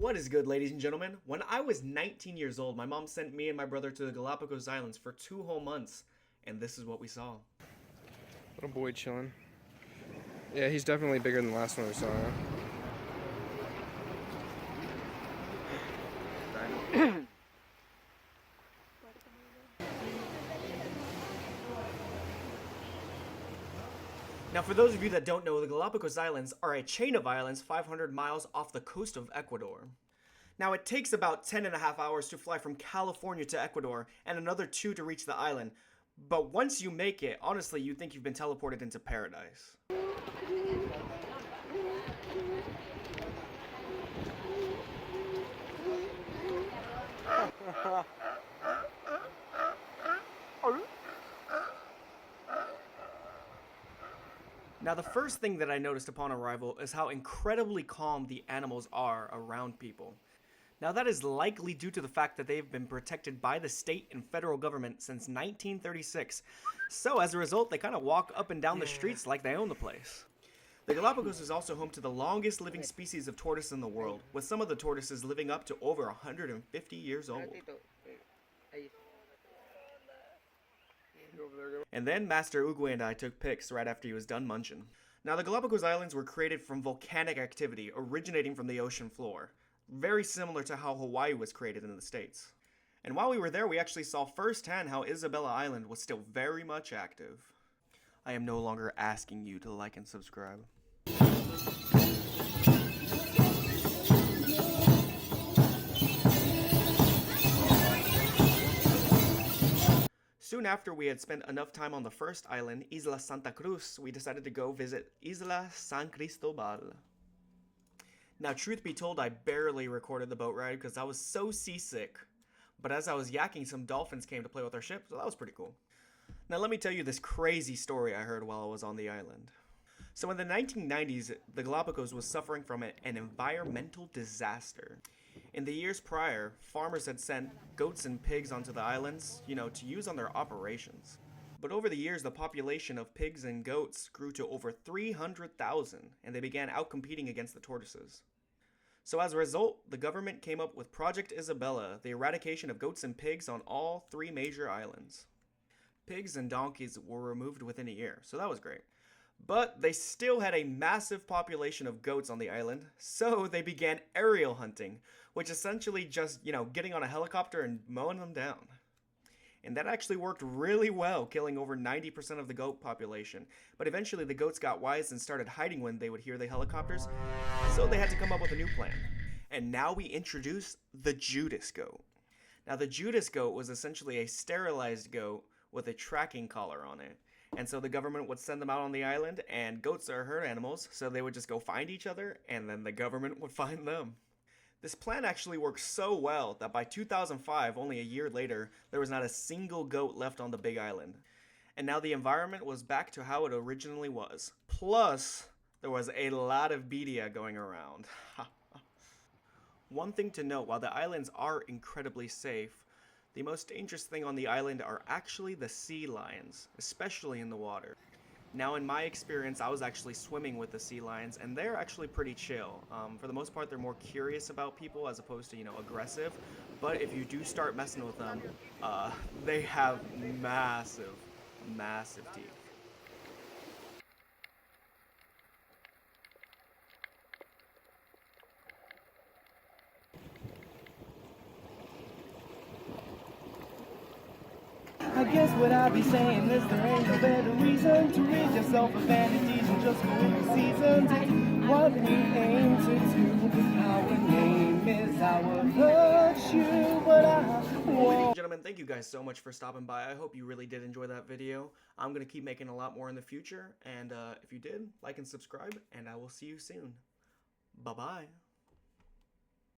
What is good, ladies and gentlemen? When I was 19 years old, my mom sent me and my brother to the Galapagos Islands for 2 whole months, and this is what we saw. Little boy chilling. Yeah, he's definitely bigger than the last one we saw. Now, for those of you that don't know, the Galapagos Islands are a chain of islands 500 miles off the coast of Ecuador. Now, it takes about 10.5 hours to fly from California to Ecuador and another 2 to reach the island. But once you make it, honestly, you think you've been teleported into paradise. Now, the first thing that I noticed upon arrival is how incredibly calm the animals are around people. Now, that is likely due to the fact that they've been protected by the state and federal government since 1936. So, as a result, they kind of walk up and down the streets like they own the place. The Galapagos is also home to the longest living species of tortoise in the world, with some of the tortoises living up to over 150 years old. And then Master Uguay and I took pics right after he was done munching. Now, the Galapagos Islands were created from volcanic activity originating from the ocean floor, very similar to how Hawaii was created in the States. And while we were there, we actually saw firsthand how Isabella Island was still very much active. I am no longer asking you to like and subscribe. Soon after we had spent enough time on the first island, Isla Santa Cruz, we decided to go visit Isla San Cristobal. Now, truth be told, I barely recorded the boat ride because I was so seasick. But as I was yakking, some dolphins came to play with our ship, so that was pretty cool. Now, let me tell you this crazy story I heard while I was on the island. So in the 1990s, the Galapagos was suffering from an environmental disaster. In the years prior, farmers had sent goats and pigs onto the islands, to use on their operations. But over the years, the population of pigs and goats grew to over 300,000, and they began outcompeting against the tortoises. So as a result, the government came up with Project Isabella, the eradication of goats and pigs on all 3 major islands. Pigs and donkeys were removed within a year, so that was great. But they still had a massive population of goats on the island, so they began aerial hunting, which essentially just, getting on a helicopter and mowing them down. And that actually worked really well, killing over 90% of the goat population. But eventually the goats got wise and started hiding when they would hear the helicopters, so they had to come up with a new plan. And now we introduce the Judas goat. Now, the Judas goat was essentially a sterilized goat with a tracking collar on it. And so the government would send them out on the island, and goats are herd animals, so they would just go find each other, and then the government would find them. This plan actually worked so well that by 2005, only a year later, there was not a single goat left on the Big Island. And now the environment was back to how it originally was. Plus, there was a lot of media going around. One thing to note, while the islands are incredibly safe, the most dangerous thing on the island are actually the sea lions, especially in the water. Now, in my experience, I was actually swimming with the sea lions, and they're actually pretty chill. For the most part, they're more curious about people as opposed to, aggressive. But if you do start messing with them, they have massive, massive teeth. I guess what I be saying is there ain't no better reason to rid yourself of vanities and just go with the seasons. It's what we aim to do. Our name is our virtue, but Ladies and gentlemen, thank you guys so much for stopping by. I hope you really did enjoy that video. I'm going to keep making a lot more in the future, and if you did, like and subscribe, and I will see you soon. Bye-bye.